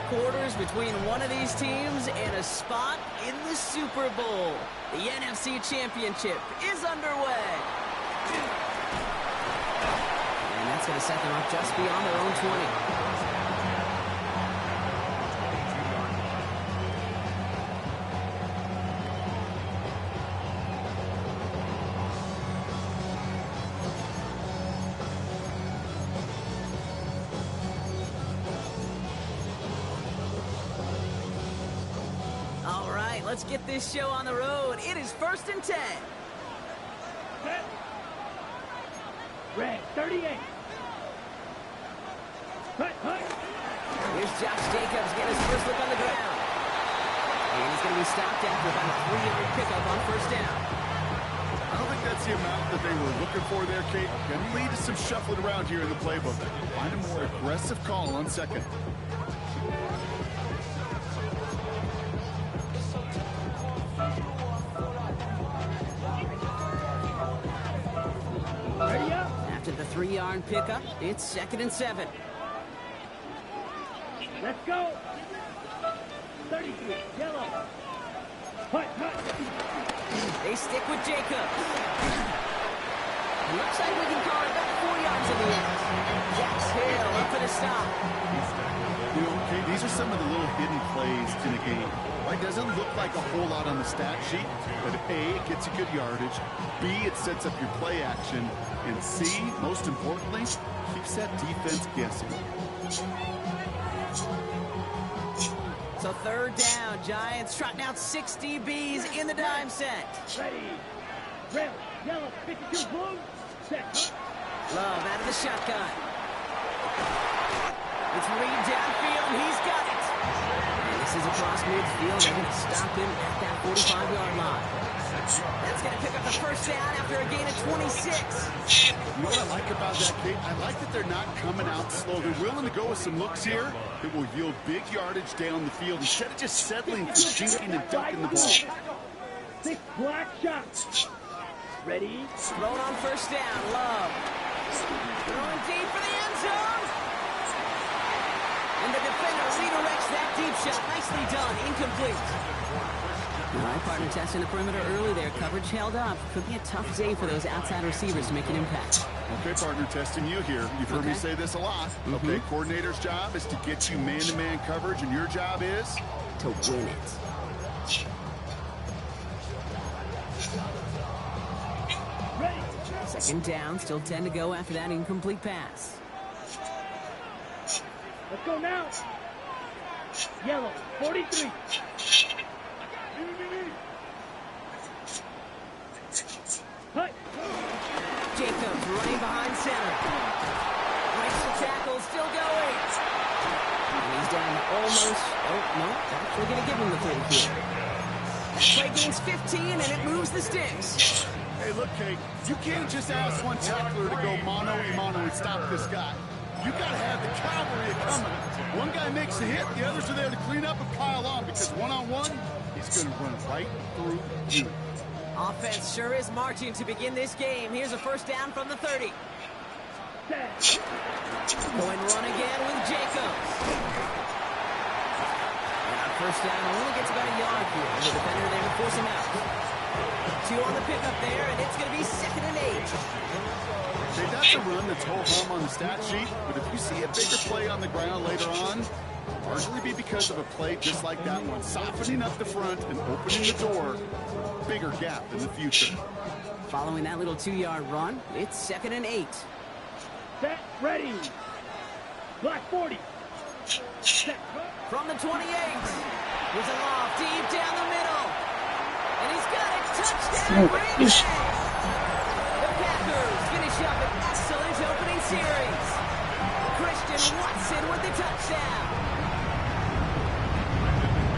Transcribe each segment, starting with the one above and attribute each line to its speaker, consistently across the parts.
Speaker 1: quarters between one of these teams and a spot in the Super Bowl. The NFC Championship is underway. And that's going to set them up just beyond their own 20. Let's get this show on the road. It is 1st and 10.
Speaker 2: Set. Red 38. Hut, hut.
Speaker 1: Here's Josh Jacobs getting his first look on the ground. And he's going to be stopped after about a 3-yard pickup on 1st down.
Speaker 3: I don't think that's the amount that they were looking for there, Kate. Going to lead to some shuffling around here in the playbook. Find a more aggressive call on 2nd.
Speaker 1: After the 3-yard pickup, it's 2nd and 7.
Speaker 2: Let's go. 33, yellow. Hut, hut.
Speaker 1: They stick with Jacobs. Looks like we can call it about 4 yards in the end. Jax Hill up for the stop.
Speaker 3: You know, okay, these are some of the little hidden plays in a game. Right, doesn't look like a whole lot on the stat sheet, but A, it gets you good yardage. B, it sets up your play action. And C, most importantly, keeps that defense guessing.
Speaker 1: So 3rd down, Giants trotting out 6 DBs in the dime set.
Speaker 2: Ready. Red, yellow, 52 blue. Set.
Speaker 1: Love out of the shotgun. It's Reed downfield, and he's got it. And this is across midfield. They're going to stop him at that 45-yard line. That's going to pick up the 1st down after a gain of 26.
Speaker 3: You know what I like about that, Kate? I like that they're not coming out slow. They're willing to go with some looks here that will yield big yardage down the field instead of just settling for dinking and dunking the ball.
Speaker 2: 6 black shots. Ready.
Speaker 1: Thrown on 1st down. Love. Throwing deep for the end zone. And the defender redirects that deep shot. Nicely done. Incomplete. All right, partner testing the perimeter early there. Coverage held up. Could be a tough day for those outside receivers to make an impact.
Speaker 3: Okay, partner, testing you here. You've heard me say this a lot. Okay, coordinator's job is to get you man-to-man coverage, and your job is?
Speaker 1: To win it.
Speaker 2: Ready.
Speaker 1: 2nd down, still 10 to go after that incomplete pass.
Speaker 2: Let's go now. Yellow, 43. Hut.
Speaker 1: Jacobs running behind center. Breaks the tackle, still going. And he's down almost, no, actually going to give him the 34. That play gains 15, and it moves the sticks.
Speaker 3: Hey, look, Kate, you can't just ask one tackler to go mano-a-mano and stop this guy. You got to have the cavalry coming. One guy makes a hit, the others are there to clean up and pile on, because one-on-one, he's going to run right through you.
Speaker 1: Offense sure is marching to begin this game. Here's a 1st down from the 30. Going run again with Jacobs. And 1st down only gets about a yard here. The defender there to force him out. 2 on the pickup there, and it's going to be 2nd and 8.
Speaker 3: Hey, that's a run that's ho-hum on the stat sheet, but if you see a bigger play on the ground later on, largely be because of a play just like that one, softening up the front and opening the door, bigger gap in the future.
Speaker 1: Following that little 2-yard run, it's 2nd and 8.
Speaker 2: Set, ready. Black 40. Set.
Speaker 1: From the 28. Here's a lob deep down the middle. And he's got it. Touchdown, Green Bay. The Packers finish up an excellent opening series. Christian Watson with the touchdown.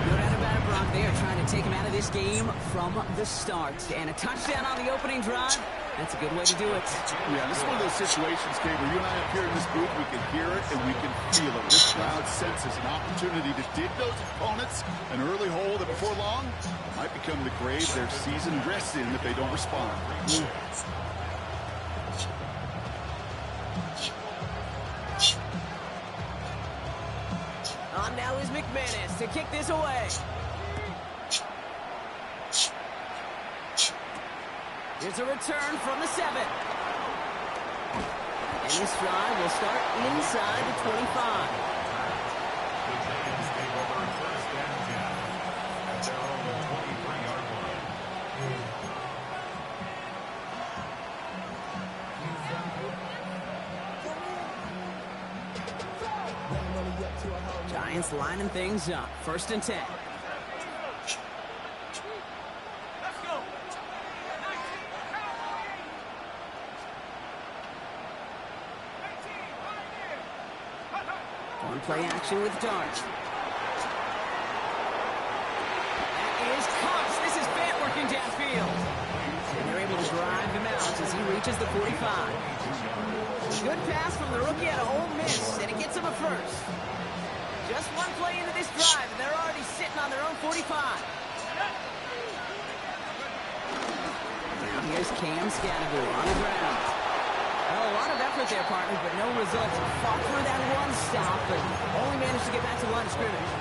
Speaker 1: No doubt about it, Brock. They are trying to take him out of this game from the start. And a touchdown on the opening drive. That's a good way to do it.
Speaker 3: Yeah, this is one of those situations, Kate, where you and I up here in this booth, we can hear it and we can feel it. This crowd senses an opportunity to dig those opponents an early hole that before long might become the grave their season rests in if they don't respond.
Speaker 1: On now is McNabb. McManus to kick this away. Here's a return from the 7. And this drive will start inside the 25. Giants lining things up. 1st and 10. On play action with Dart. That is Cox. This is Fant working downfield. And they're able to drive him out as he reaches the 45. Good pass from the rookie out of Ole Miss, and it gets him a first. Just one play into this drive, and they're already sitting on their own 45. Now here's Cam Scadaboo on the ground. Well, a lot of effort there, partner, but no results. Fought through that one stop, but only managed to get back to the line of scrimmage.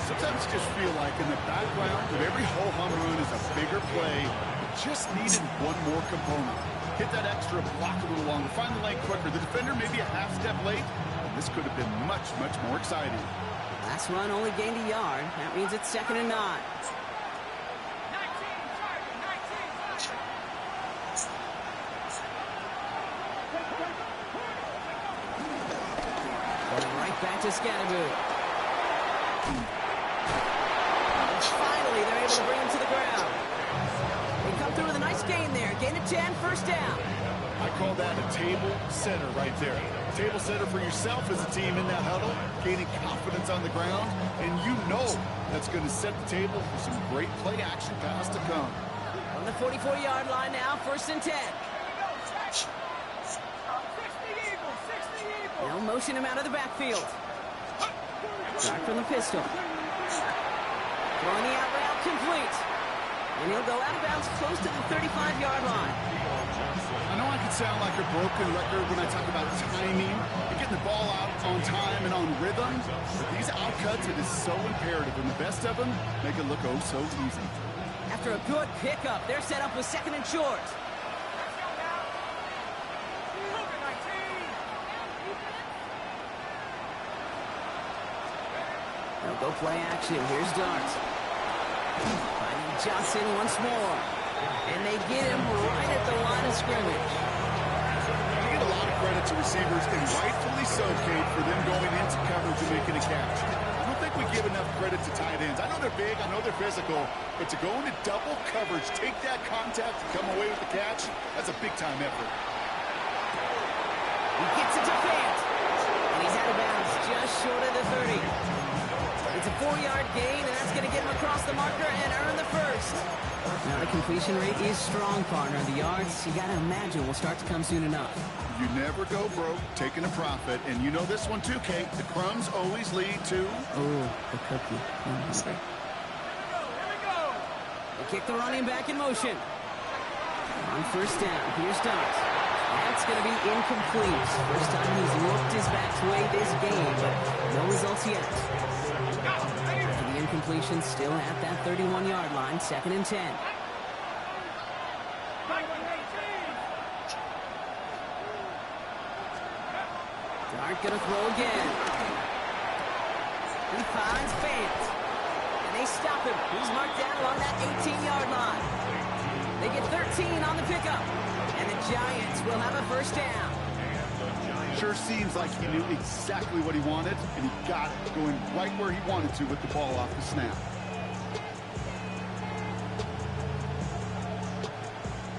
Speaker 3: Sometimes you just feel like in the background of every ho-hum run is a bigger play. Just needed one more component. Hit that extra block a little longer, find the lane quicker. The defender maybe a half step late. This could have been much, much more exciting.
Speaker 1: Last run only gained a yard. That means it's 2nd and 9. Going right back to Scadaboo. Finally, they're able to bring him to the ground. They come through with a nice gain there. Gain of 10, 1st down.
Speaker 3: I call that a table setter right there. Table setter for yourself as a team in that huddle, gaining confidence on the ground, and you know that's going to set the table for some great play action pass to come.
Speaker 1: On the 44-yard line now, 1st and 10. They'll motion him out of the backfield. Start from the pistol. Throwing the out route complete. And he'll go out of bounds close to the 35-yard line.
Speaker 3: I know I could sound like a broken record when I talk about timing and getting the ball out on time and on rhythm, but these outcuts, it is so imperative, and the best of them make it look oh so easy.
Speaker 1: After a good pickup, they're set up with 2nd and short. They'll go play action. Here's Dart. Finding Johnson once more. And they get him right at the line of scrimmage.
Speaker 3: You get a lot of credit to receivers, and rightfully so, Kate, for them going into coverage and making a catch. I don't think we give enough credit to tight ends. I know they're big, I know they're physical, but to go into double coverage, take that contact, and come away with the catch, that's a big-time effort.
Speaker 1: He gets it to Fant. And he's out of bounds just short of the 30. It's a 4-yard gain, and that's going to get him across the marker and earn the first. Now the completion rate is strong, partner. The yards, you got to imagine, will start to come soon enough.
Speaker 3: You never go broke taking a profit, and you know this one too, Kate. The crumbs always lead to...
Speaker 1: Oh, the cookie. Here we go. They kick the running back in motion. On 1st down, here's Dart. That's going to be incomplete. First time he's looked his back way this game, but no results yet. After the incompletion, still at that 31-yard line, 2nd and 10. Dart going to throw again. He finds Fant. And they stop him. He's marked down along that 18-yard line. They get 13 on the pickup. And the Giants will have a 1st down.
Speaker 3: Sure seems like he knew exactly what he wanted, and he got it, going right where he wanted to with the ball off the snap.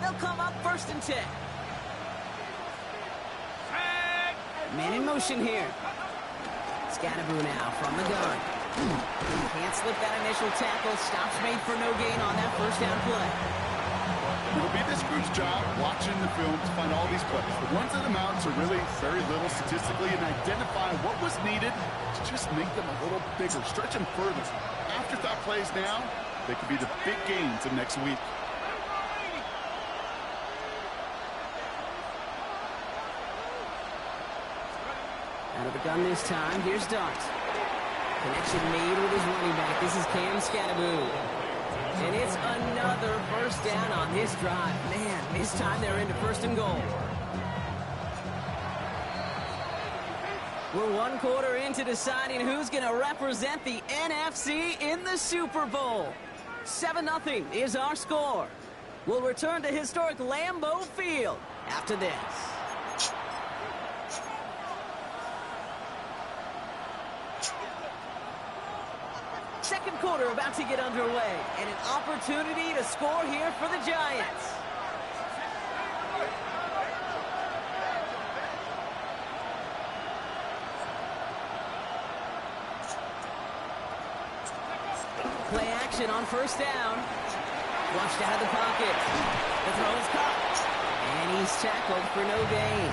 Speaker 1: They'll come up 1st and 10. Man in motion here. Scadaboo now from the gun. Can't slip that initial tackle. Stops made for no gain on that 1st down play.
Speaker 3: It'll be this group's job watching the film to find all these plays. The ones that amount to really very little statistically and identify what was needed to just make them a little bigger, stretch them further. Afterthought plays now, they could be the big gains of next week.
Speaker 1: Out of the gun this time, here's Dart. Connection made with his running back. This is Cam Scattaboo. And it's another first down on this drive. Man, this time they're into first and goal. We're 1 quarter into deciding who's going to represent the NFC in the Super Bowl. 7-0 is our score. We'll return to historic Lambeau Field after this. Second quarter about to get underway, and an opportunity to score here for the Giants. Play action on first down. Flushed out of the pocket. The throw is caught. And he's tackled for no gain.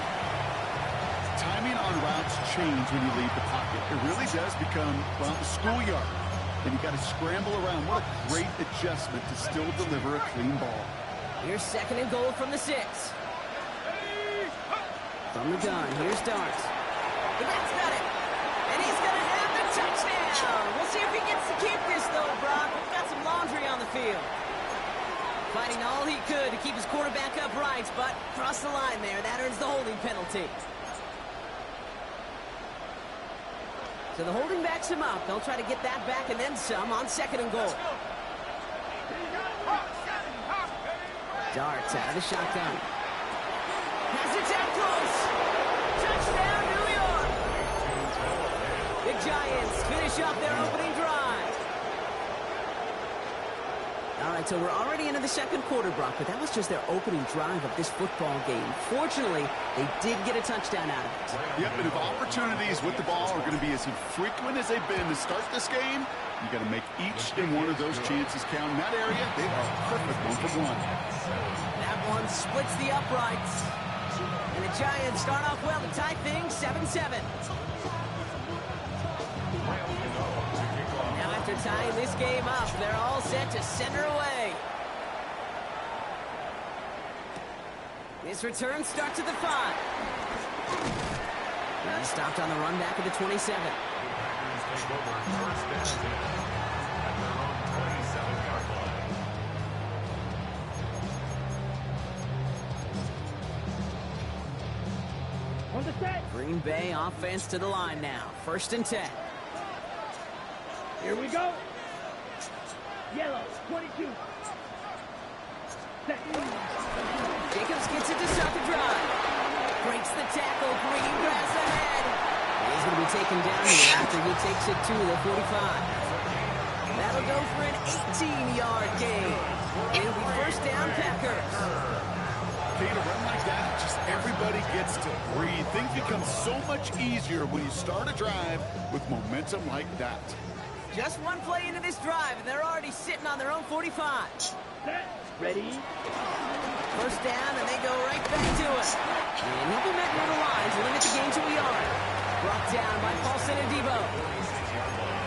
Speaker 3: Timing on routes change when you leave the pocket. It really does become, well, the schoolyard. And you got to scramble around. What a great adjustment to still deliver a clean ball.
Speaker 1: Here's second and goal from the 6. From the gun, here's Dart. The back's got it. And he's going to have the touchdown. We'll see if he gets to keep this, though, Brock. We've got some laundry on the field. Fighting all he could to keep his quarterback upright, but crossed the line there. That earns the holding penalty. So the holding backs him up. They'll try to get that back and then some on second and goal. Darts out of the shotgun. Has it down close. Touchdown, New York. The Giants finish up their opening drive. All right, so we're already into the second quarter, Brock, but that was just their opening drive of this football game. Fortunately, they did get a touchdown out of it.
Speaker 3: Yep, and if opportunities with the ball are going to be as infrequent as they've been to start this game, you got to make each and one of those chances count. In that area, they are perfect 1-for-1.
Speaker 1: That one splits the uprights. And the Giants start off well to tie things 7-7. Now after tying this game up, they're all set to center away. This return starts at the 5. And he stopped on the run back at the 27.
Speaker 2: On the set.
Speaker 1: Green Bay offense to the line now. 1st and 10.
Speaker 2: Here we go. Yellow, 22. Set.
Speaker 1: Jacobs gets it to start the drive. Breaks the tackle. Green grass ahead. He's going to be taken down here after he takes it to the 45. That'll go for an 18-yard gain. It'll be first down, Packers.
Speaker 3: Okay, to run like that, just everybody gets to breathe. Things become so much easier when you start a drive with momentum like that.
Speaker 1: Just one play into this drive, and they're already sitting on their own 45.
Speaker 2: Set. Ready.
Speaker 1: First down, and they go right back to it. And he'll be met near the line to limit the game to a yard. Brought down by Paulson and Debo.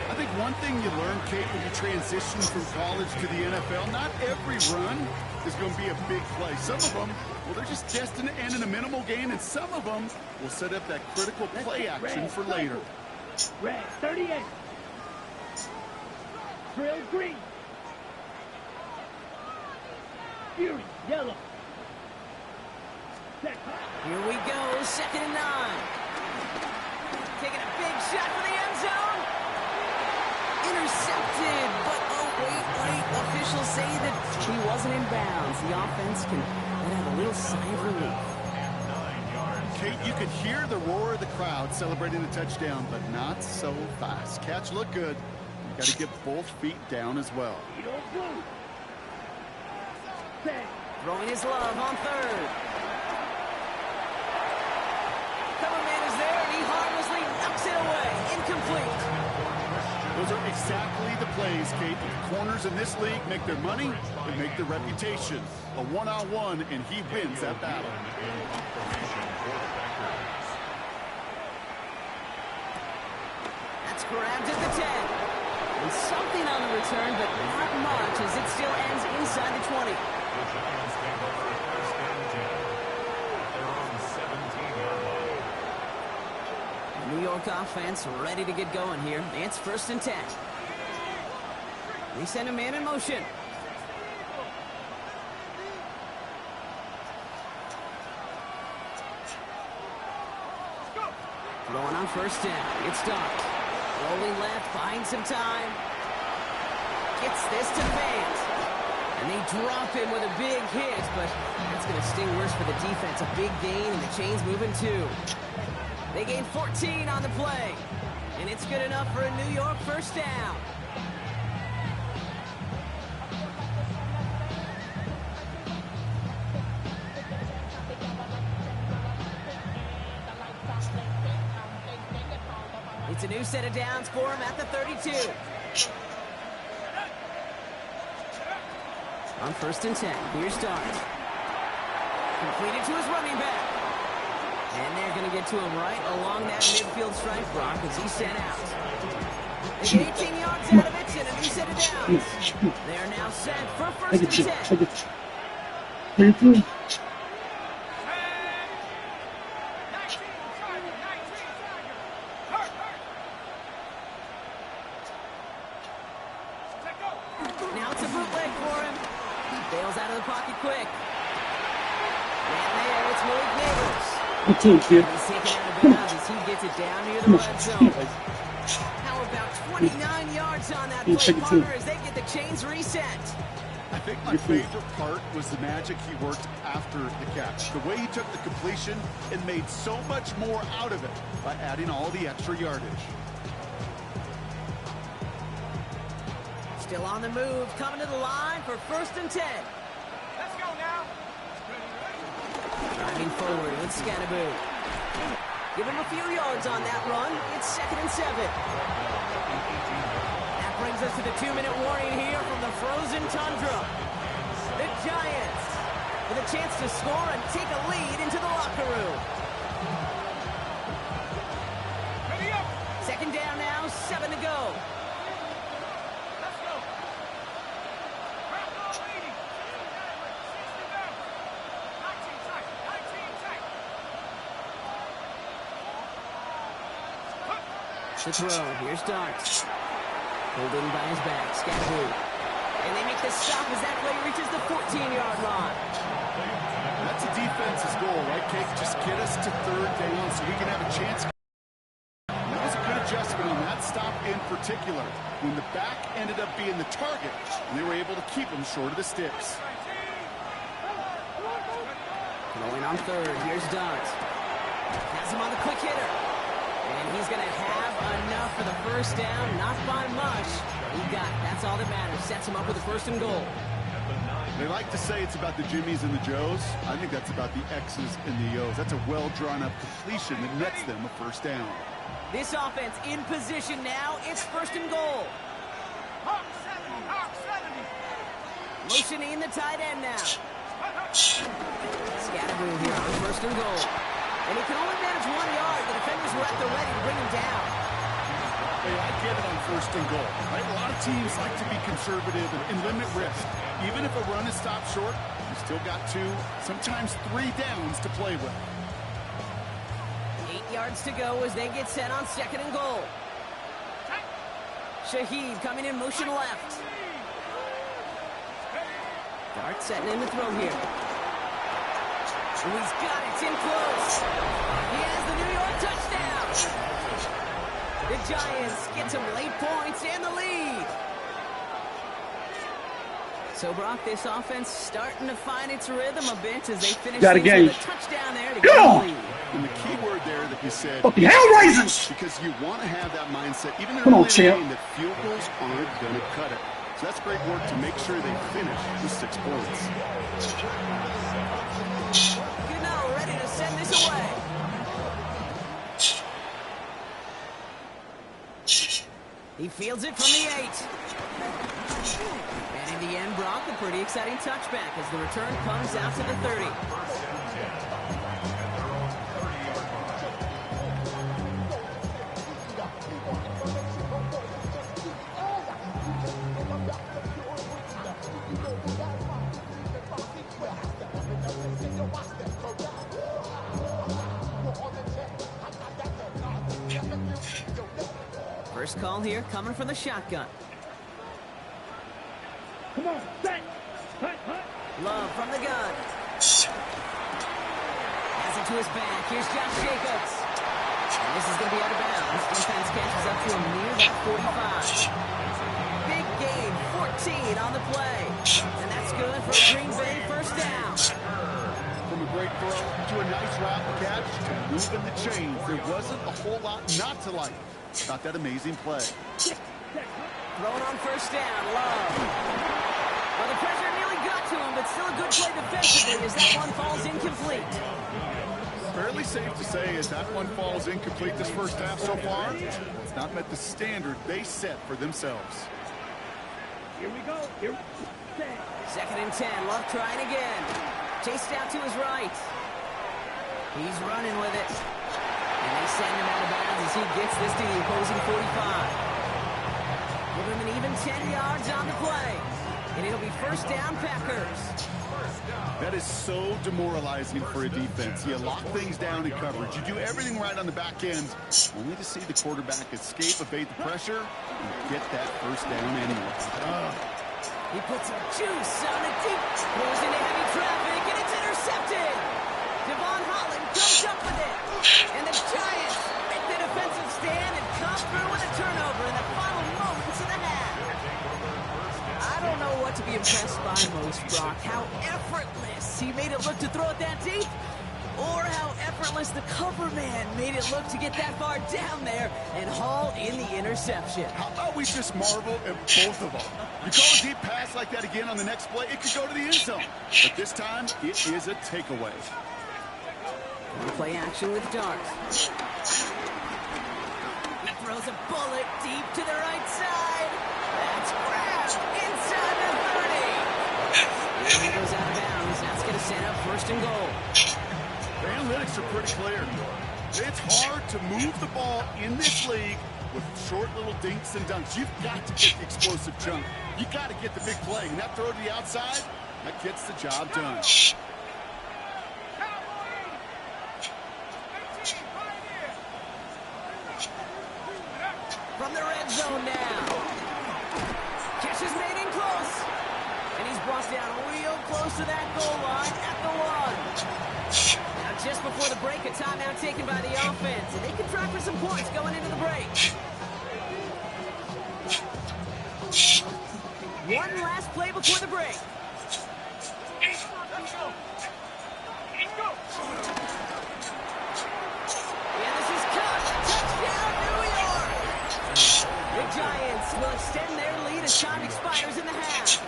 Speaker 3: I think one thing you learn, Kate, when you transition from college to the NFL, not every run is going to be a big play. Some of them, well, they're just destined to end in a minimal gain, and some of them will set up that critical play action for later.
Speaker 2: Red, 38. Drill, green. Fury, yellow. Set.
Speaker 1: Here we go, 2nd and 9. Taking a big shot for the end zone. Intercepted, but oh, wait. Officials say that he wasn't in bounds. The offense can have a little sigh of relief.
Speaker 3: Kate, you could hear the roar of the crowd celebrating the touchdown, but not so fast. Catch looked good. You got to get both feet down as well.
Speaker 2: Set.
Speaker 1: Throwing his love on 3rd. Cover man is there, and he harmlessly knocks it away. Incomplete.
Speaker 3: Those are exactly the plays, Kate. The corners in this league make their money and make their reputation. A one-on-one, and he wins that battle.
Speaker 1: That's grabbed at the 10. And something on the return, but not much as it still ends inside the 20. New York York offense ready to get going here. It's 1st and 10. They send a man in motion. Going on 1st down. It's Dart. Rolling left, buying some time. Gets this to the band. And they drop him with a big hit, but that's going to sting worse for the defense. A big gain, and the chain's moving too. They gain 14 on the play. And it's good enough for a New York 1st down. It's a new set of downs for him at the 32. On 1st and 10, here's Dart. Completed to his running back. And they're going to get to him right along that midfield stripe, Brock, as he's sent out. They get 18 yards out of it and a new set of downs. They're now set for 1st and 10. Now it's a bootleg for him. Bails out of the pocket quick. And there, it's Malik Neighbors. He's taken out of bounds as he gets it down near the red zone. How about 29 yards on that play, Palmer, as they get the chains reset?
Speaker 3: I think my favorite part was the magic he worked after the catch. The way he took the completion and made so much more out of it by adding all the extra yardage.
Speaker 1: Still on the move, coming to the line for 1st and 10.
Speaker 2: Let's go now.
Speaker 1: Driving forward with Scannaboo. Give him a few yards on that run. It's 2nd and 7. That brings us to the 2-minute warning here from the frozen tundra. The Giants with a chance to score and take a lead into the locker room.
Speaker 2: Ready up.
Speaker 1: 2nd down now, 7 to go. The throw, here's Dart. Pulled in by his back, Scannaboo. And they make the stop as that play reaches the 14-yard line.
Speaker 3: That's a defense's goal, right, Kate? Just get us to 3rd down so we can have a chance. And that was a good adjustment on that stop in particular, when the back ended up being the target, and they were able to keep him short of the sticks.
Speaker 1: Going on 3rd, here's Dart. Has him on the quick hitter. And he's going to have enough for the 1st down, not by much. He got it. That's all that matters. Sets him up with a 1st and goal.
Speaker 3: They like to say it's about the Jimmies and the Joes. I think that's about the X's and the O's. That's a well-drawn-up completion that nets them a 1st down.
Speaker 1: This offense in position now. It's 1st and goal.
Speaker 2: Hawk 70.
Speaker 1: Motioning the tight end now. Scannaboo here on 1st and goal. And he can only manage 1 yard. The defenders were at the ready to bring him down.
Speaker 3: Hey, I get it on 1st and goal, right? A lot of teams like to be conservative and limit risk. Even if a run is stopped short, you still got 2, sometimes 3 downs to play with.
Speaker 1: 8 yards to go as they get set on 2nd and goal. Shaheed coming in motion left. Dart setting in the throw here. And he's got it. It's in close. He has the New York touchdown. The Giants get some late points and the lead. So, Brock, this offense starting to find its rhythm a bit as they finish with a touchdown there to get the lead.
Speaker 3: And the key word there that you said,
Speaker 4: fucking Hellraisers!
Speaker 3: Because you want to have that mindset, even in early game, that field goals aren't going to cut it. So that's great work to make sure they finish with 6 points.
Speaker 1: Ready to send this away. He fields it from the 8. And in the end, Brock, a pretty exciting touchback as the return comes out to the 30. First call here coming from the shotgun.
Speaker 2: Come on, set.
Speaker 1: Love from the gun. Has it to his back. Here's Josh Jacobs. And this is going to be out of bounds. Defense catches up to him near that 45. Big gain, 14 on the play. And that's good for a Green Bay first down.
Speaker 3: From a great throw to a nice route catch to moving the chains. There wasn't a whole lot not to like about that amazing play.
Speaker 1: Throwing on first down, Love. Well, the pressure nearly got to him, but still a good play defensively as that one falls incomplete.
Speaker 3: Fairly safe to say as that one falls incomplete this first half so far, it's not met the standard they set for themselves.
Speaker 2: Here we go. Here.
Speaker 1: Second and 10, Love trying again. Chased out to his right. He's running with it. And they send him out of bounds as he gets this to the opposing 45. Give him an even 10 yards on the play. And it'll be first down, Packers.
Speaker 3: That is so demoralizing for a defense. You lock things down in coverage. You do everything right on the back end, only to see the quarterback escape, evade the pressure, and get that first down anyway.
Speaker 1: He puts some juice on it deep. Throws into heavy traffic, and it's intercepted. Devon Holland comes up with it. And the Giants make the defensive stand and come through with a turnover in the final moments of the half. I don't know what to be impressed by most, Brock. How effortless he made it look to throw it that deep, or how effortless the cover man made it look to get that far down there and haul in the interception.
Speaker 3: How about we just marvel at both of them? You call a deep pass like that again on the next play, it could go to the end zone. But this time, it is a takeaway.
Speaker 1: Play action with Dart. He throws a bullet deep to the right side. That's grabbed inside the 30. And he goes out of bounds. That's going to set up first and goal.
Speaker 3: The analytics are pretty clear. It's hard to move the ball in this league with short little dinks and dunks. You've got to get the explosive jump. You got to get the big play. And that throw to the outside, that gets the job done.
Speaker 1: From the red zone now. Catch is made in close. And he's brought down real close to that goal line at the 1. Now just before the break, a timeout taken by the offense. And they can try for some points going into the break. One last play before the break.
Speaker 2: Let's go. Let's go.
Speaker 1: And this is cut. Touchdown, New York. The Giants will extend their lead as time expires in the half.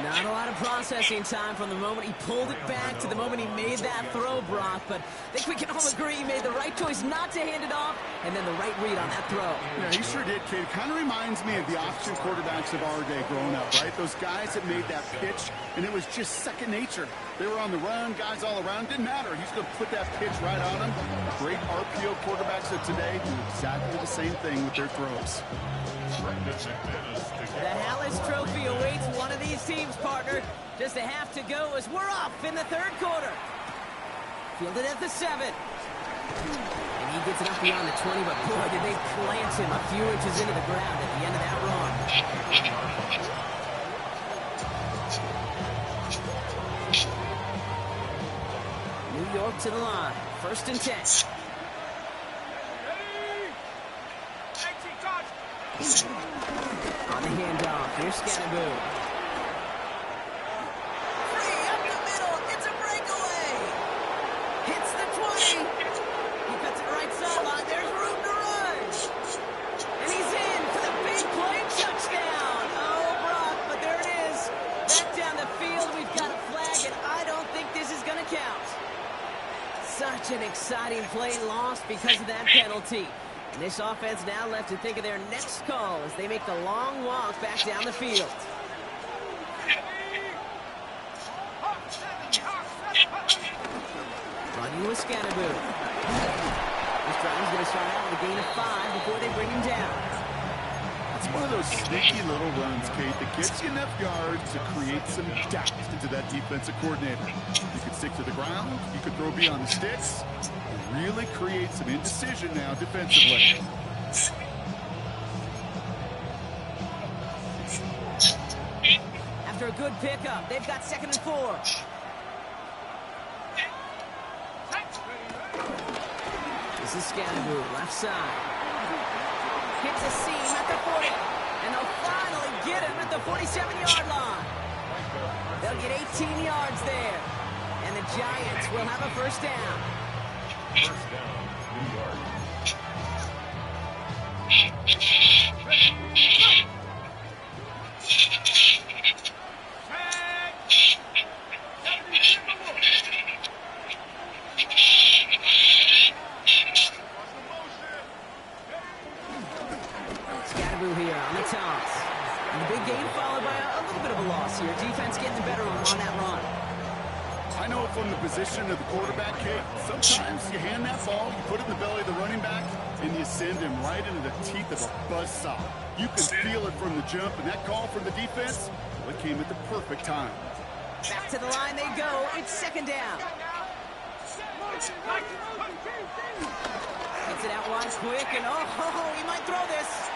Speaker 1: Not a lot of processing time from the moment he pulled it back to the moment he made that throw, Brock. But I think we can all agree he made the right choice not to hand it off, and then the right read on that throw.
Speaker 3: Yeah, he sure did, kid. Kind of reminds me of the option quarterbacks of our day growing up, right? Those guys that made that pitch, and it was just second nature. They were on the run, guys all around. Didn't matter. He's going to put that pitch right on them. Great RPO quarterbacks of today do exactly the same thing with their throws.
Speaker 1: The Hallis Trophy awaits one of these teams, partner. Just a half to go as we're off in the third quarter. Fielded at the 7. And he gets it up beyond the 20, but boy, did they plant him a few inches into the ground at the end of that run. New York to the line. First and 10. On the handoff, here's Scannaboo. Free up the middle, it's a breakaway. Hits the 20. He cuts it right sideline, there's room to run. And he's in for the big play touchdown. Oh, Brock, but there it is. Back down the field, we've got a flag, and I don't think this is going to count. Such an exciting play lost because of that penalty. And this offense now left to think of their next call as they make the long walk back down the field. Running with Scannaboo. This drive is going to start out with a gain of 5 before they bring him down.
Speaker 3: It's one of those sneaky little runs, Kate, that gets you enough yards to create some doubt into that defensive coordinator. You can stick to the ground, you can throw beyond the sticks, and really create some indecision now defensively.
Speaker 1: After a good pickup, they've got 2nd and 4. This is Scadaboo, left side. Hits a seam at the 40. And they'll finally get him at the 47-yard line. They'll get 18 yards there. And the Giants will have a first down.
Speaker 4: First down, New York.
Speaker 1: Scadaboo here on the toss. And the big gain followed by a little bit of a loss here. Defense getting the better on that run.
Speaker 3: I know from the position of the quarterback, Kate, sometimes you hand that ball, you put it in the belly of the running back, and you send him right into the teeth of a buzzsaw. You can feel it from the jump, and that call from the defense, well, it came at the perfect time.
Speaker 1: Back to the line they go. It's 2nd down. Gets it out wide quick, and he might throw this.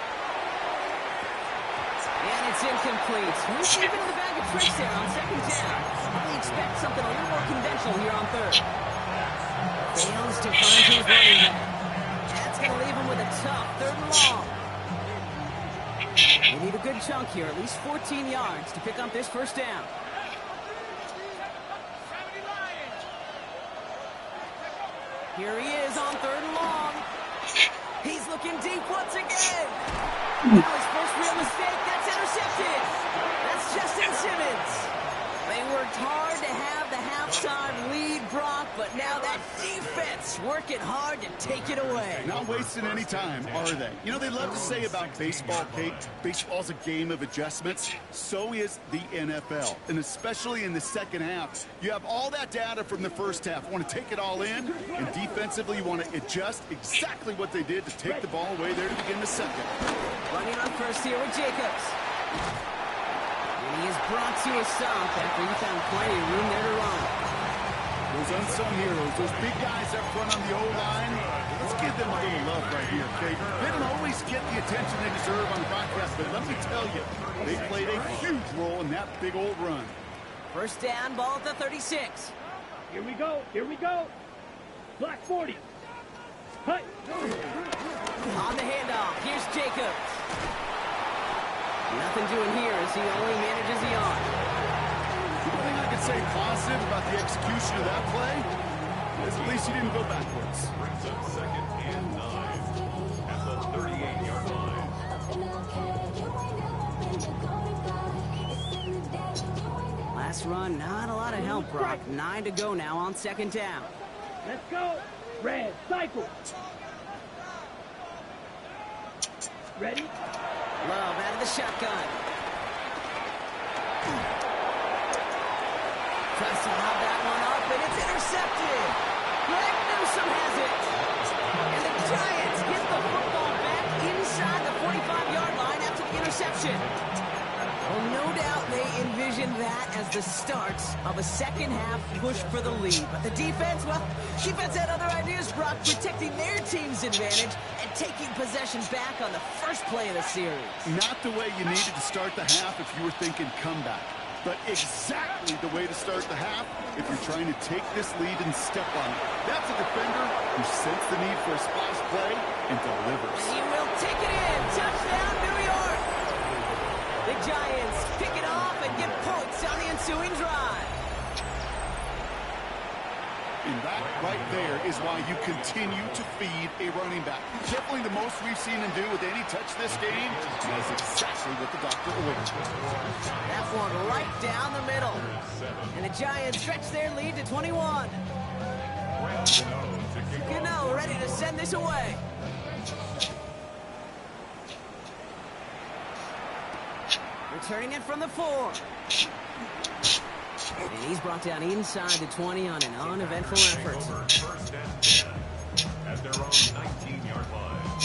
Speaker 1: And it's incomplete. Who's keeping in the bag of tricks there on 2nd down? Probably expect something a little more conventional here on 3rd. Fails to find his running back. That's going to leave him with a tough 3rd and long. They need a good chunk here, at least 14 yards to pick up this first down. Here he is on 3rd and long. He's looking deep once again. Now his first real mistake, that's intercepted. That's Justin Simmons. They worked hard to have the halftime lead, Brock, but now that defense working hard to take it away.
Speaker 3: Not wasting any time, are they? You know, they love to say about baseball, Kate, baseball's a game of adjustments. So is the NFL. And especially in the second half, you have all that data from the first half. You want to take it all in, and defensively you want to adjust exactly what they did to take the ball away there to begin the second.
Speaker 1: Running on first here with Jacobs. And he is brought to a stop after he found plenty of room there to run.
Speaker 3: Those unsung heroes, those big guys up front on the O-line, let's give them a little love right here, okay? They don't always get the attention they deserve on the broadcast, but let me tell you, they played a huge role in that big old run.
Speaker 1: First down, ball at the 36.
Speaker 2: Here we go. Here we go. Black 40. Hey.
Speaker 1: On the handoff, here's Jacobs. Nothing doing here as he only manages the arm.
Speaker 3: The only thing I could say positive about the execution of that play is at least he didn't go backwards.
Speaker 4: Brings up 2nd and 9 at the 38-yard line.
Speaker 1: Last run, not a lot of help, Brock. 9 to go now on 2nd down.
Speaker 2: Let's go. Red, cycle. Ready?
Speaker 1: Love out of the shotgun. Tries to lob that one up, and it's intercepted. Greg Newsome has it. And the Giants get the football back inside the 45-yard line after the interception. Well, no doubt they envisioned that as the start of a second-half push for the lead. But the defense, well, defense had other ideas, Brock, protecting their team's advantage and taking possession back on the first play of the series.
Speaker 3: Not the way you needed to start the half if you were thinking comeback, but exactly the way to start the half if you're trying to take this lead and step on it. That's a defender who senses the need for a splash play and delivers.
Speaker 1: He will take it in. Touchdown, New York. The Giants pick it off and get points on the ensuing drive.
Speaker 3: And that right there is why you continue to feed a running back. Definitely the most we've seen him do with any touch this game. That's exactly what the doctor ordered.
Speaker 1: That one right down the middle. And the Giants stretch their lead to 21. Gano ready to send this away. Returning it from the 4. And he's brought down inside the 20 on an uneventful effort.
Speaker 4: First and 10 at their own 19-yard line.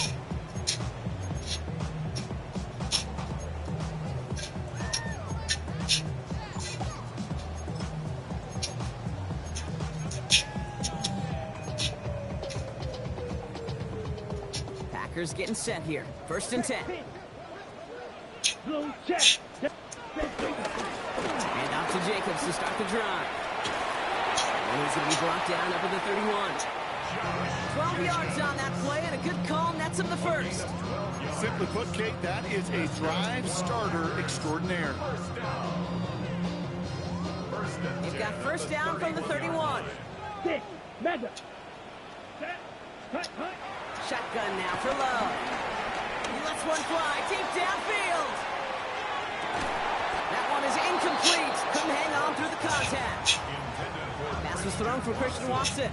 Speaker 1: Packers getting set here. 1st and 10.
Speaker 2: Blue check.
Speaker 1: And off to Jacobs to start the drive. And he's going to be brought down up at the 31. 12 yards on that play, and a good call nets him the first.
Speaker 3: Simply put, Kate, that is a drive starter extraordinaire.
Speaker 1: They've got 1st down from the 31.
Speaker 2: Six. Mega. Set. Cut.
Speaker 1: Shotgun now for Love. He lets one fly deep downfield. That one is incomplete. Couldn't hang on through the contact. Pass was thrown for Christian Watson.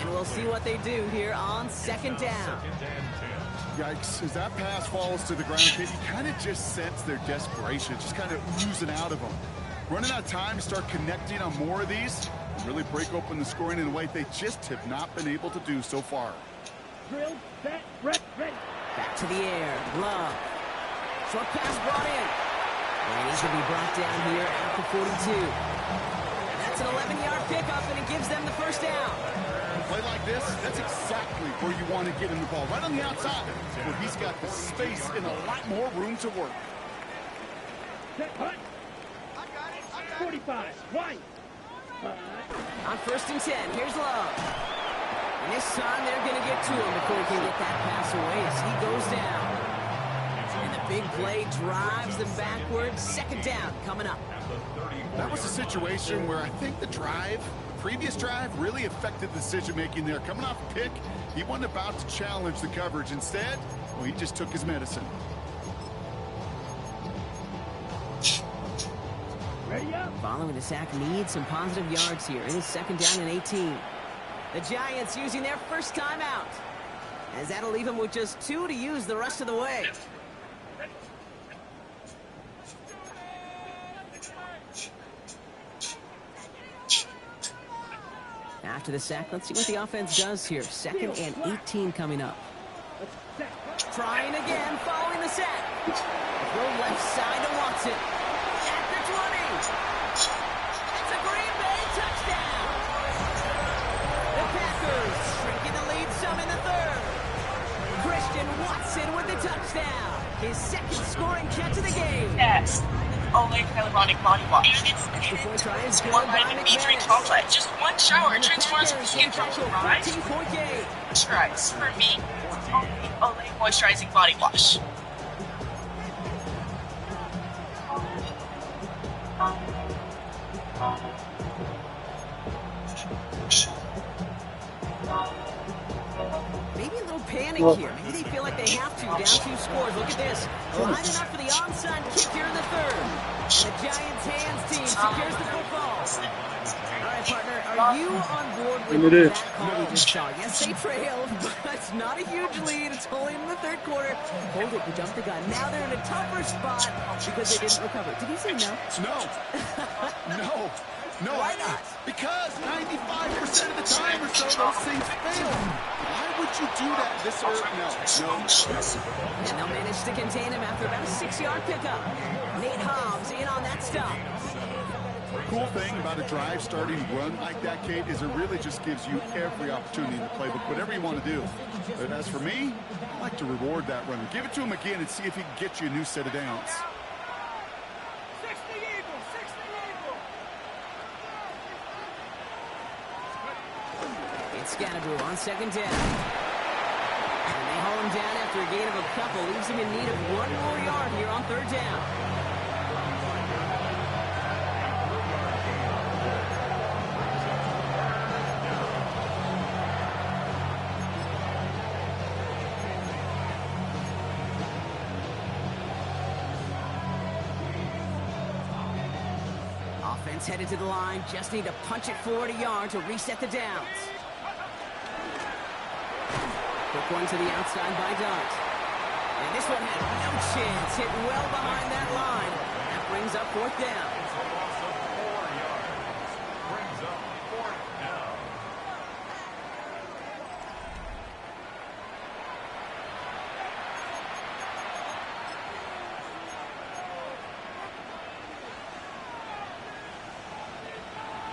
Speaker 1: And we'll see what they do here on 2nd down.
Speaker 3: Yikes, as that pass falls to the ground, Kate, you kind of just sense their desperation, just kind of oozing out of them. Running out of time to start connecting on more of these and really break open the scoring in a way they just have not been able to do so far.
Speaker 2: Drill. Set. Ready.
Speaker 1: Back to the air. Love. Short pass brought in. And he's going to be brought down here at the 42. That's an 11-yard pickup, and it gives them the 1st down.
Speaker 3: Play like this, that's exactly where you want to get him the ball, right on the outside, where he's got the space and a lot more room to work.
Speaker 2: Set. Cut. 45. Right.
Speaker 1: On 1st and 10, here's Love. And this time they're going to get to him before he can get that pass away as he goes down. And the big play drives them backwards. 2nd down coming up.
Speaker 3: That was a situation where I think the previous drive really affected the decision-making there. Coming off a pick, he wasn't about to challenge the coverage. Instead, well, he just took his medicine.
Speaker 2: Ready up.
Speaker 1: Following the sack needs some positive yards here. It is 2nd down and 18. The Giants using their 1st time out, as that'll leave them with just 2 to use the rest of the way. After the sack, let's see what the offense does here. 2nd and 18 coming up. Trying again, following the sack. Throw left side to Watson. At the 20. It's a Green Bay touchdown. The Packers shrinking the lead some in the 3rd. Christian Watson with the touchdown. His 2nd scoring catch of the game.
Speaker 5: Yes. Only hyaluronic body wash.
Speaker 1: Before trying to
Speaker 5: One vitamin B3 complex. Just one shower transforms skin from dry to
Speaker 1: 14.8.
Speaker 5: moisturize. For me, only moisturizing body wash.
Speaker 1: Maybe a little panic here. Maybe they feel like they have to. Down 2 scores. Look at this. Lining up for the onside kick here in the 3rd. The Giants hands team secures the football. All right, partner, are you on board with that call we just saw? Yes, they trailed, but it's not a huge lead. It's only in the 3rd quarter. Hold it, we jumped the gun. Now they're in a tougher spot because they didn't recover. Did you say no?
Speaker 3: No.
Speaker 1: Why not?
Speaker 3: Because 95% of the time or so, those things fail. Why would you do that this early? No.
Speaker 1: And they'll manage to contain him after about a 6-yard pickup. Nate Hobbs in on that stop.
Speaker 3: Cool thing about a drive starting run like that, Kate, is it really just gives you every opportunity in the playbook, whatever you want to do. But as for me, I like to reward that runner. Give it to him again and see if he can get you a new set of downs.
Speaker 1: Scatterboo on 2nd down. And they haul him down after a gain of a couple. Leaves him in need of 1 more yard here on 3rd down. Offense headed to the line. Just need to punch it forward a yard to reset the downs. Quick one to the outside by Dart. And this one had no chance. Hit well behind that line. That brings up 4th down.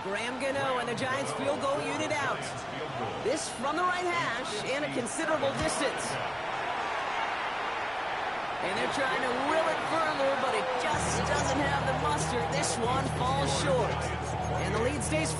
Speaker 1: Graham Gano and the Giants field goal unit out. This from the right hash and a considerable distance. And they're trying to will it further, but it just doesn't have the muster. This one falls short. And the lead stays...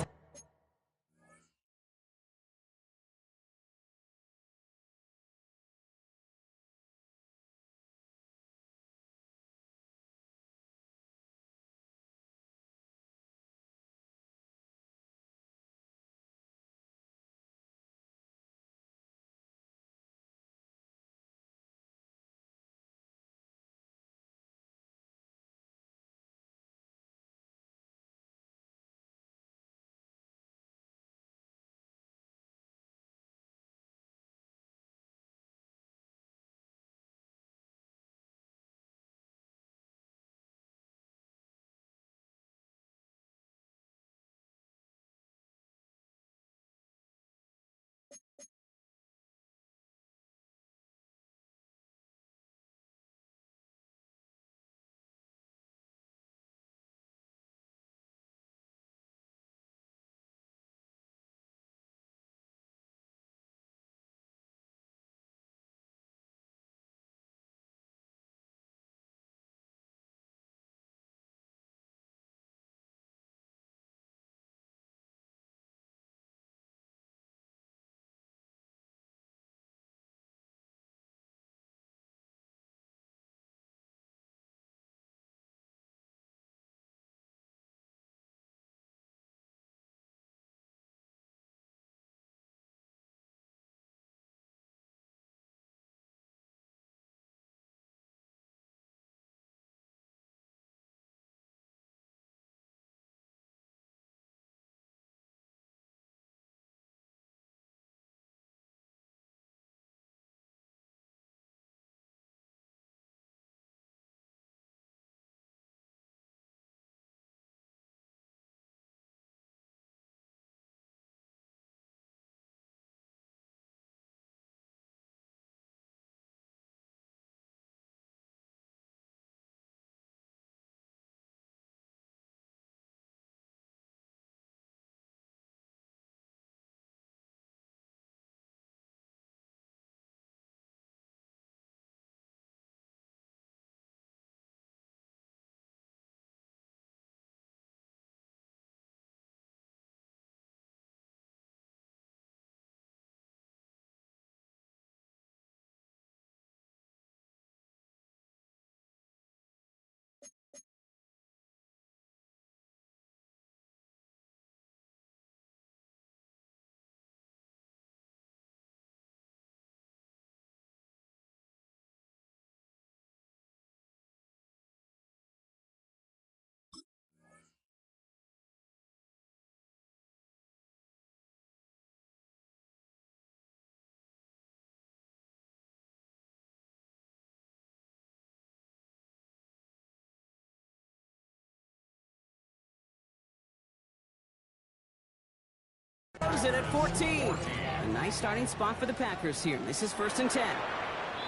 Speaker 1: Throws it at 14. A nice starting spot for the Packers here. This is 1st and 10.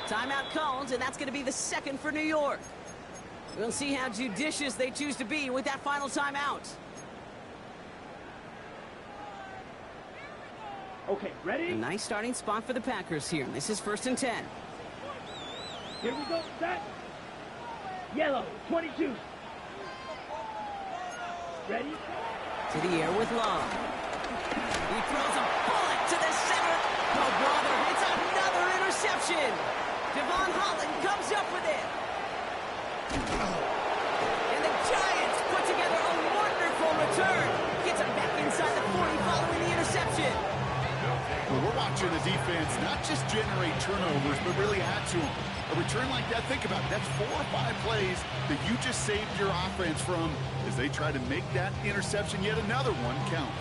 Speaker 1: Timeout called, and that's going to be the second for New York. We'll see how judicious they choose to be with that final timeout.
Speaker 2: Okay, ready?
Speaker 1: A nice starting spot for the Packers here. This is 1st and 10.
Speaker 2: Here we go, set. Yellow, 22. Ready?
Speaker 1: To the air with Long. He throws a bullet to the center. Oh, brother, it's another interception. Devon Holland comes up with it. And the Giants put together a wonderful return. Gets him back inside the 40 following the interception.
Speaker 3: Well, we're watching the defense not just generate turnovers, but really add to them. A return like that, think about it, that's 4 or 5 plays that you just saved your offense from as they try to make that interception, yet another one, count.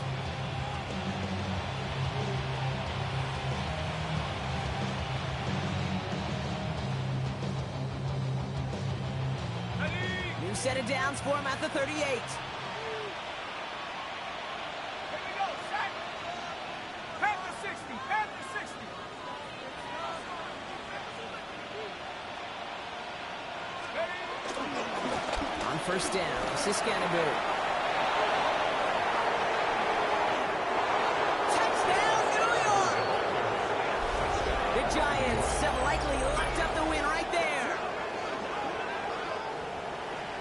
Speaker 1: New set of downs for him at the 38. On first down, this is Scannaboo. Touchdown, New York! The Giants have likely locked up the win right there.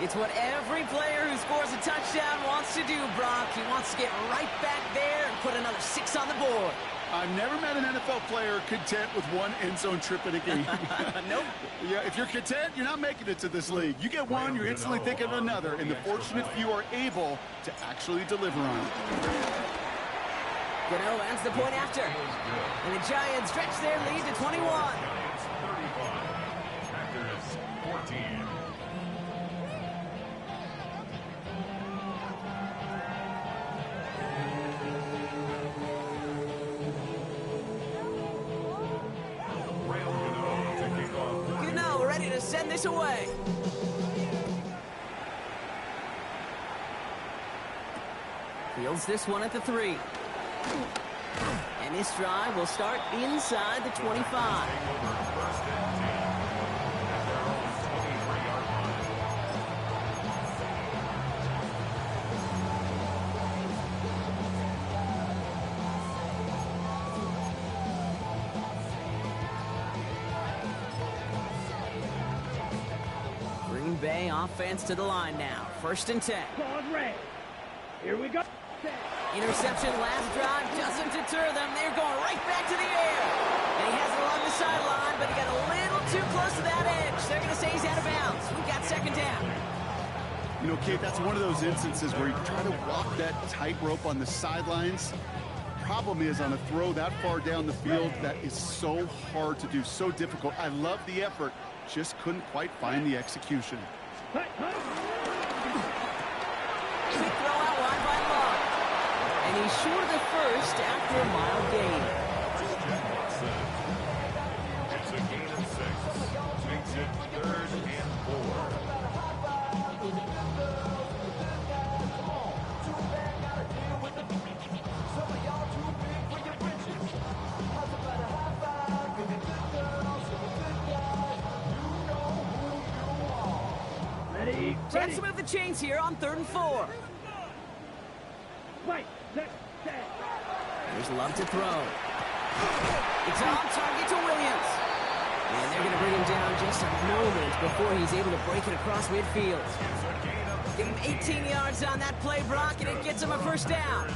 Speaker 1: It's what every player who scores a touchdown wants to do, Brock. He wants to get right back there and put another 6 on the board.
Speaker 3: I've never met an NFL player content with one end zone trip in a game.
Speaker 1: Nope.
Speaker 3: Yeah, if you're content, you're not making it to this league. You get one, you're instantly thinking of another, and the fortunate few are able to actually deliver on it.
Speaker 1: Gano lands the point after. And the Giants stretch their lead to 21.
Speaker 4: Giants 35. Packers 14.
Speaker 1: Gano ready to send this away. Fields this one at the 3. And this drive will start inside the 25. Green Bay offense to the line now. 1st and 10.
Speaker 2: Ball red. Here we go.
Speaker 1: Interception last drive doesn't deter them. They're going right back to the air. And he has it along the sideline, but he got a little too close to that edge. They're going to say he's out of bounds. We've got 2nd down.
Speaker 3: You know, Kate, that's one of those instances where you try to walk that tightrope on the sidelines. Problem is, on a throw that far down the field, that is so hard to do, so difficult. I love the effort, just couldn't quite find the execution.
Speaker 1: Quick throw out wide by Love. And he's short of the 1st after a mild gain.
Speaker 4: It's a gain of 6. Makes it 3rd and 4.
Speaker 2: Ready.
Speaker 1: Chance to move the chains here on 3rd and 4.
Speaker 2: Right. Set.
Speaker 1: There's Love to throw. It's on target to Williams. And they're going to bring him down just a moment before he's able to break it across midfield. Give him 18 yards on that play, Brock, and it gets him a 1st down.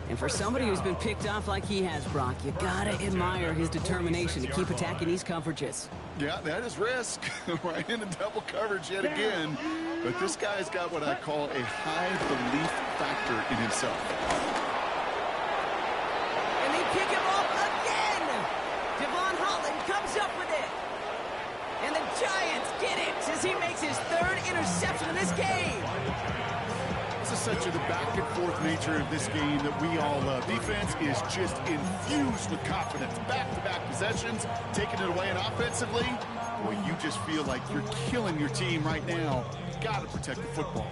Speaker 1: And for somebody who's been picked off like he has, Brock, you got to admire his determination to keep attacking these coverages.
Speaker 3: Yeah, that is risk. Right into double coverage yet again. But this guy's got what I call a high belief factor in himself.
Speaker 1: And they pick him up again. Devon Holland comes up with it. And the Giants get it as he makes his 3rd interception in this game.
Speaker 3: This is such the back and forth nature of this game that we all love. Defense is just infused with confidence. Back-to-back possessions, taking it away, and offensively, well, you just feel like you're killing your team right now. Got to protect the football.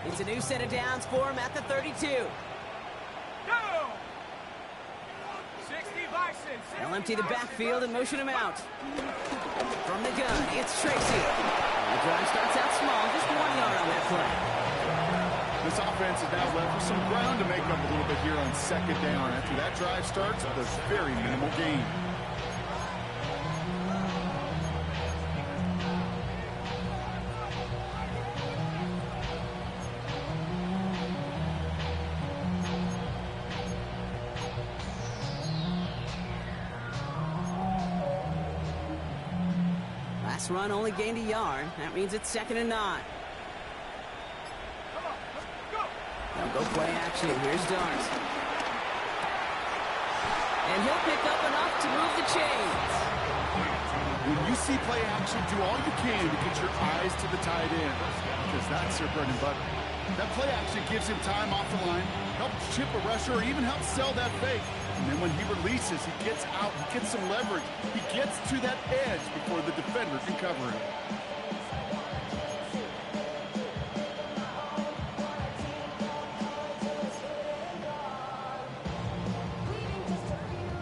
Speaker 1: It's a new set of downs for him at the 32. They'll empty the backfield and motion him out. From the gun, it's Tracy. The drive starts out small, just 1 yard on that play.
Speaker 3: This offense is now left with some ground to make up a little bit here on 2nd down. After that drive starts, with a very minimal gain.
Speaker 1: Last run only gained a yard. That means it's 2nd and 9. They'll go play action. Here's Dart. And he'll pick up enough to move the chains.
Speaker 3: When you see play action, do all you can to get your eyes to the tight end, because that's their bread and butter. That play action gives him time off the line, helps chip a rusher, or even helps sell that fake. And then when he releases, he gets out, he gets some leverage. He gets to that edge before the defender can cover him.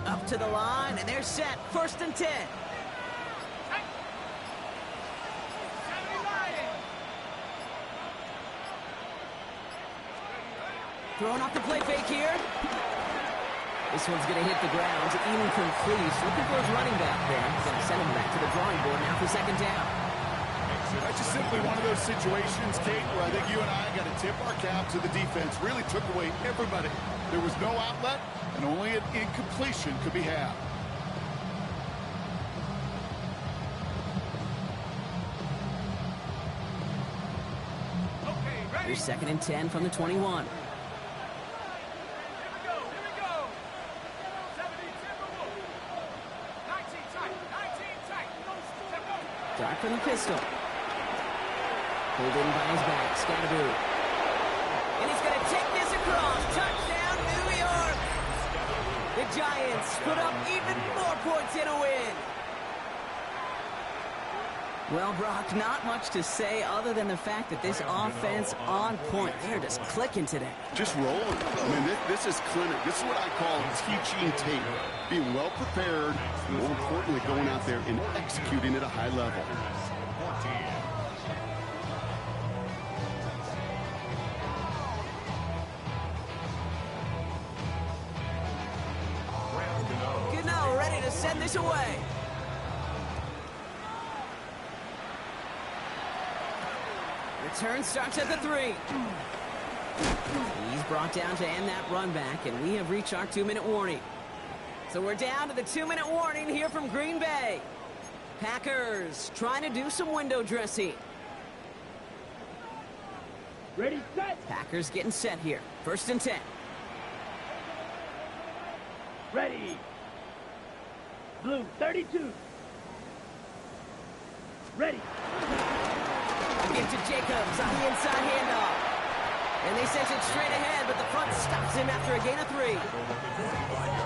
Speaker 1: Up to the line, and they're set. 1st and 10. Throwing off the play fake here. This one's going to hit the ground, incomplete. Looking for his running back there. Going to send him back to the drawing board now for second down.
Speaker 3: That's just simply one of those situations, Kate, where I think you and I got to tip our cap to the defense. Really took away everybody. There was no outlet, and only an incompletion could be had.
Speaker 1: Here's second and 10 from the 21. Dart from the pistol. Pulled in by his back, Scatteroo. And he's going to take this across. Touchdown, New York! The Giants put up even more points in a win. Well, Brock, not much to say other than the fact that this offense on point. They're just clicking today.
Speaker 3: Just rolling. I mean, this is clinic. This is what I call teaching tape. Being well prepared, and more importantly, going out there and executing at a high level.
Speaker 1: Gano ready to send this away. Return starts at the 3. He's brought down to end that run back, and we have reached our 2-minute warning. So we're down to the 2-minute warning here from Green Bay. Packers trying to do some window dressing.
Speaker 2: Ready, set.
Speaker 1: Packers getting set here. First and 10.
Speaker 2: Ready. Blue, 32. Ready.
Speaker 1: Give to Jacobs on the inside handoff. And they sent it straight ahead, but the front stops him after a gain of 3.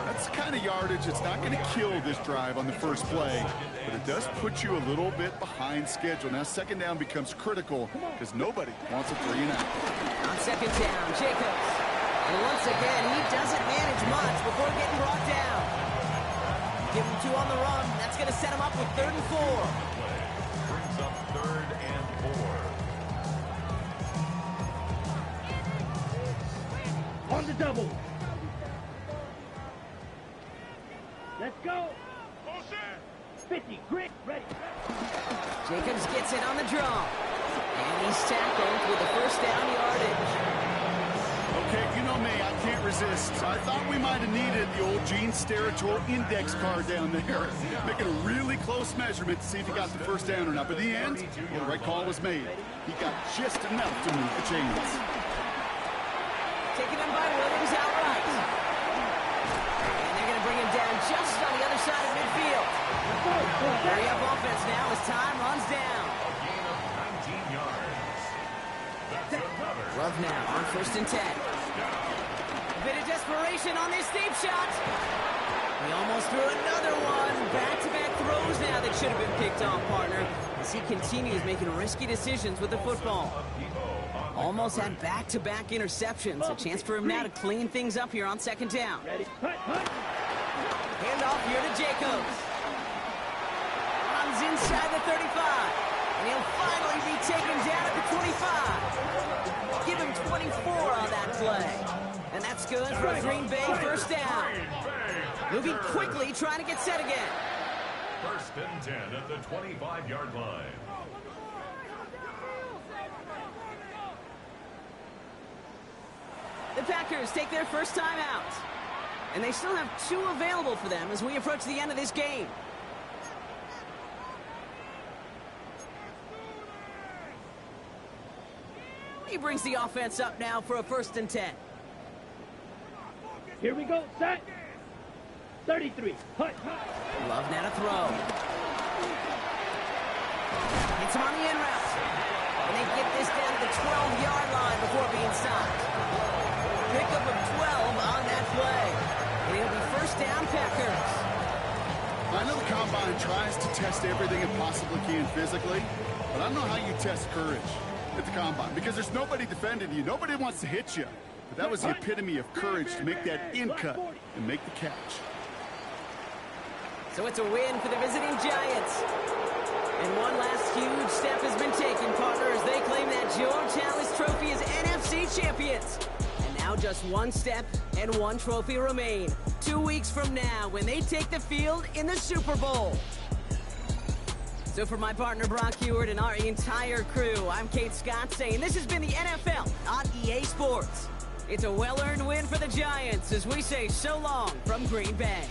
Speaker 3: That's the kind of yardage that's not going to kill this drive on the first play, but it does put you a little bit behind schedule. Now second down becomes critical because nobody wants a 3 and out.
Speaker 1: On second down, Jacobs. And once again, he doesn't manage much before getting brought down. Give him 2 on the run. That's going to set him up with 3rd and 4.
Speaker 4: Brings up 3rd and 4.
Speaker 2: On the double. Let's go. 50, grit, ready.
Speaker 1: Jacobs gets it on the draw. And he's tackled with the first down yardage.
Speaker 3: Okay, you know me, I can't resist. I thought we might have needed the old Gene Steratore index card down there. Making a really close measurement to see if he got the first down or not. But in the end, well, the right call was made. He got just enough to move the chains.
Speaker 1: Taken in by Williams outright. And they're going to bring him down just on the other side of midfield. Hurry up offense now as time runs down.
Speaker 4: A gain of 19 yards. That's a cover.
Speaker 1: Love now on 1st and 10. A bit of desperation on this deep shot. He almost threw another one. Back-to-back throws now that should have been picked off, partner, as he continues making risky decisions with the football. Almost had back-to-back interceptions. A chance for him now to clean things up here on second down.
Speaker 2: Ready, hut.
Speaker 1: Handoff here to Jacobs. Runs inside the 35. And he'll finally be taken down at the 25. Give him 24 on that play. And that's good for a Green Bay first down. Moving quickly, trying to get set again.
Speaker 4: 1st and 10 at the 25-yard line.
Speaker 1: The Packers take their first time out. And they still have 2 available for them as we approach the end of this game. He brings the offense up now for a 1st and 10.
Speaker 2: Here we go, set. 33, hut.
Speaker 1: Love now to throw. It's him on the in route. And they get this down to the 12-yard line before being stopped. Pickup of 12 on that play. And it'll be first down, Packers.
Speaker 3: I know the Combine tries to test everything it possibly can physically, but I don't know how you test courage at the Combine because there's nobody defending you. Nobody wants to hit you. But that was the epitome of courage to make that in cut and make the catch.
Speaker 1: So it's a win for the visiting Giants. And one last huge step has been taken, partner, as they claim that George Halas Trophy as NFC champions. And Now just one step and one trophy remain. 2 weeks from now when they take the field in the Super Bowl. So for my partner Brock Heward and our entire crew, I'm Kate Scott saying this has been the NFL on EA Sports. It's a well-earned win for the Giants as we say so long from Green Bay.